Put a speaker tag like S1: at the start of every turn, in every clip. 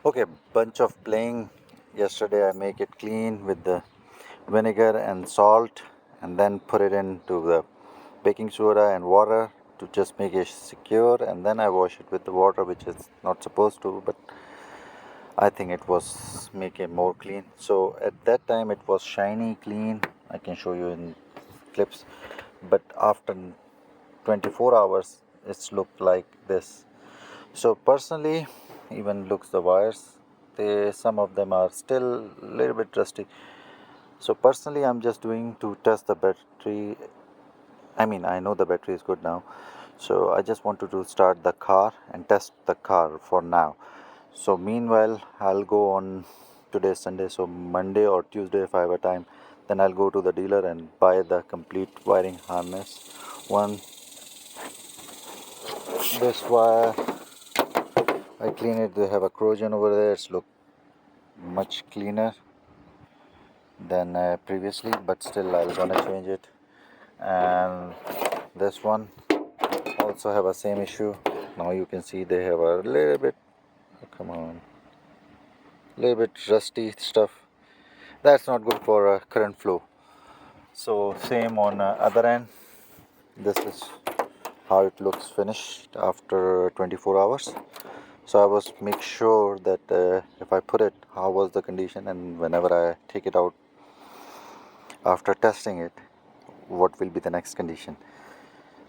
S1: Okay, bunch of playing. Yesterday I make it clean with the vinegar and salt and then put it into the baking soda and water to just make it secure, and then I wash it with the water, which is not supposed to, but I think it was make it more clean. So at that time it was shiny clean. I can show you in clips, but after 24 hours it's looked like this. So personally, even looks the wires, they some of them are still a little bit rusty. So personally, I'm just doing to test the battery. I mean, I know the battery is good now. So I just wanted to start the car and test the car for now. So meanwhile, I'll go on today Sunday, so Monday or Tuesday if I have a time, then I'll go to the dealer and buy the complete wiring harness. One, this wire, I clean it. They have a corrosion over there. It's look much cleaner than previously, but still I'm gonna change it. And this one also have a same issue. Now you can see they have a little bit, oh, come on, little bit rusty stuff. That's not good for current flow. So same on other end. This is how it looks finished after 24 hours. So I was make sure that if I put it, how was the condition, and whenever I take it out after testing it, what will be the next condition.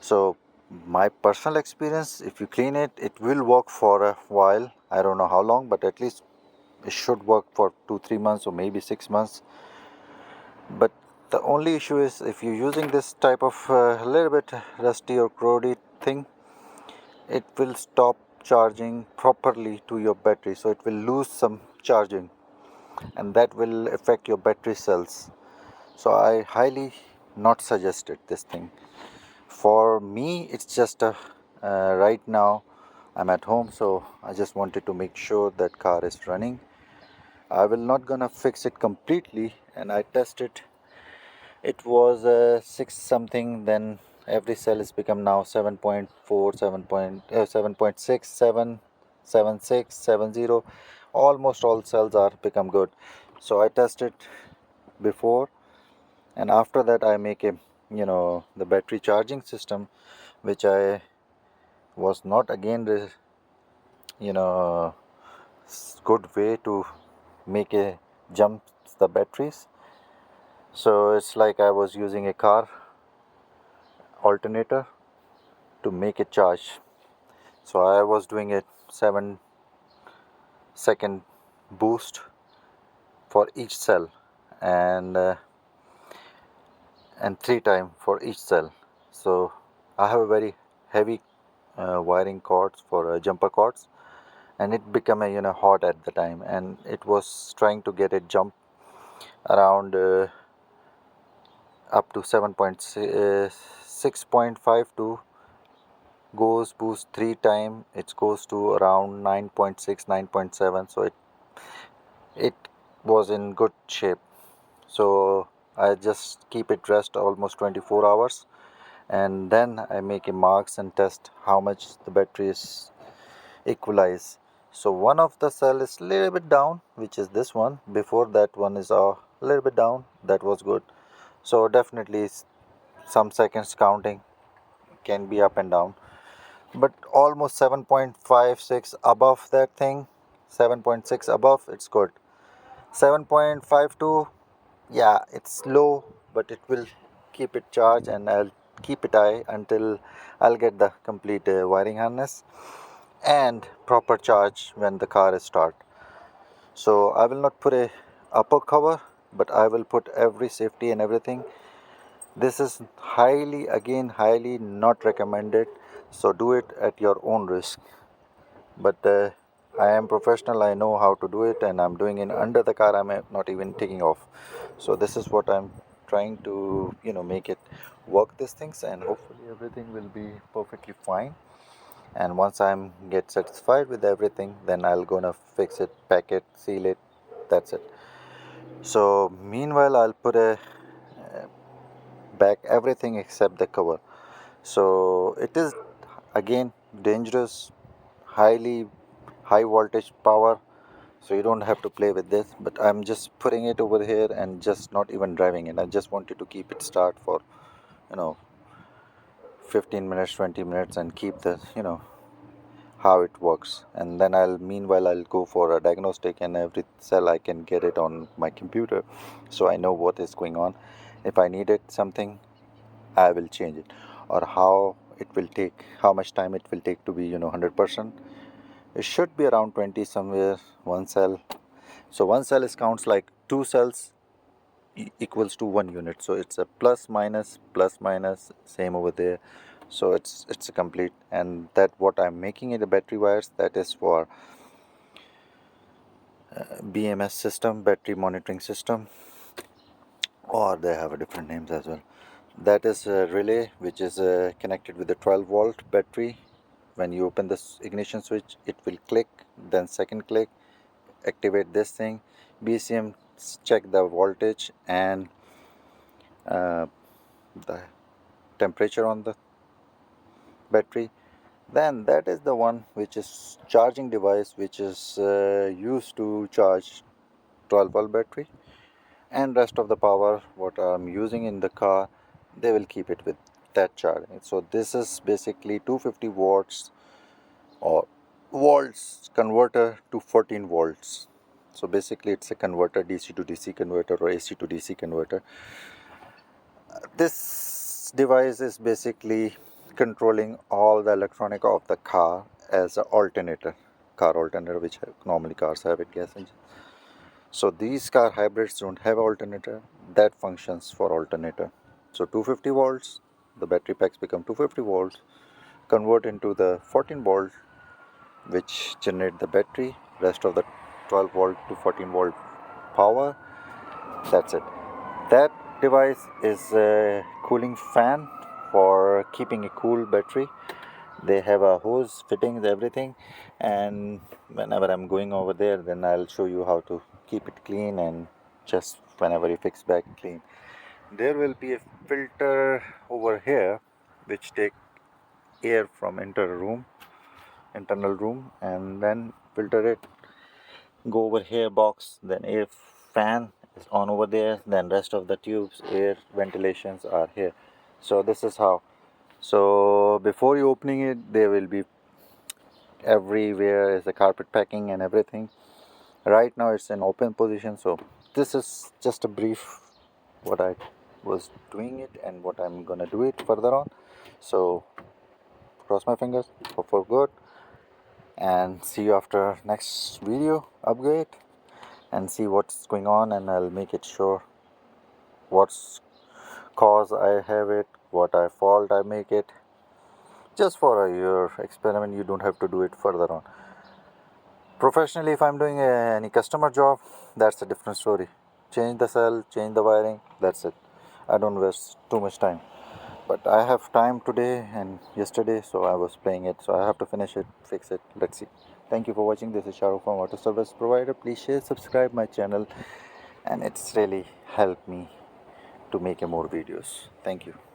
S1: So my personal experience, if you clean it, it will work for a while. I don't know how long, but at least it should work for 2-3 months or maybe 6 months. But the only issue is if you're using this type of little bit rusty or corroded thing, it will stop charging properly to your battery, so it will lose some charging, and that will affect your battery cells. So I highly not suggested this thing. For me, it's just a right now I'm at home, so I just wanted to make sure that car is running. I will not gonna fix it completely, and I tested. It was 6 something, then every cell is become now 7.4, 7.6, 7.6, 7.0. Almost all cells are become good. So I tested before, and after that I make a the battery charging system, which I was not again the good way to make a jump the batteries. So it's like I was using a car alternator to make it charge. So I was doing a 7 second boost for each cell, and 3 times for each cell. So I have a very heavy wiring cords for jumper cords, and it became a hot at the time, and it was trying to get it jump around up to 6.5 to goes boost 3 times, it goes to around 9.6, 9.7. So it was in good shape. So I just keep it rest almost 24 hours, and then I make a marks and test how much the battery is equalize. So one of the cell is little bit down, which is this one. Before that one is a little bit down. That was good. So definitely some seconds counting can be up and down, but almost 7.56 above that thing. 7.6 above, it's good. 7.52, yeah, it's low, but it will keep it charged, and I'll keep it high until I'll get the complete wiring harness and proper charge when the car is start. So I will not put a upper cover, but I will put every safety and everything. This is highly not recommended, so do it at your own risk. But I am professional, I know how to do it, and I'm doing it under the car. I'm not even taking off. So this is what I'm trying to make it work, these things, and hopefully everything will be perfectly fine. And once I'm get satisfied with everything, then I'll gonna fix it, pack it, seal it. That's it. So meanwhile I'll put a back everything except the cover. So it is again dangerous, highly high voltage power. so you don't have to play with this, but I'm just putting it over here and just not even driving it. I just wanted to keep it start for, you know, 15 minutes, 20 minutes, and keep the, you know, how it works. And then meanwhile I'll go for a diagnostic, and every cell I can get it on my computer, so I know what is going on. If I needed something, I will change it. Or how it will take, how much time it will take to be, you know, 100%. It should be around 20 somewhere, one cell. So one cell is counts like two cells equals to 1 unit. So it's a plus minus, same over there. So it's a complete. And that what I'm making in the battery wires, that is for BMS system, battery monitoring system, or they have a different names as well. That is a relay which is connected with the 12-volt battery. When you open this ignition switch, it will click, then second click, activate this thing. BCM check the voltage and the temperature on the battery. Then that is the one which is charging device, which is used to charge 12-volt battery, and rest of the power what I'm using in the car, they will keep it with that charging. So this is basically 250 watts or volts converter to 14 volts. So basically it's a converter, DC to DC converter or AC to DC converter. This device is basically controlling all the electronic of the car as an alternator, car alternator, which normally cars have with gas engine. So these car hybrids don't have alternator, that functions for alternator. So 250 volts, the battery packs become 250 volts, convert into the 14 volt, which generate the battery, rest of the 12 volt to 14 volt power. That's it. That device is a cooling fan for keeping a cool battery. They have a hose, fittings, everything, and whenever I'm going over there, then I'll show you how to keep it clean, and just whenever you fix back clean. There will be a filter over here which take air from internal room, and then filter it, go over here box, then air fan is on over there, then rest of the tubes, air ventilations are here. So this is how. So before you opening it, there will be everywhere is the carpet packing and everything. Right now it's in open position, so this is just a brief what I was doing it and what I'm gonna do it further on. So cross my fingers for good, and see you after next video upgrade, and see what's going on, and I'll make it sure what's cause I have it, what I fault I make it. Just for your experiment, you don't have to do it further on. Professionally, if I'm doing any customer job, that's a different story. Change the cell, change the wiring, that's it. I don't waste too much time. But I have time today and yesterday, so I was playing it. So I have to finish it, fix it. Let's see. Thank you for watching. This is Shahrukh from Auto Service Provider. Please share, subscribe my channel, and it's really helped me to make more videos. Thank you.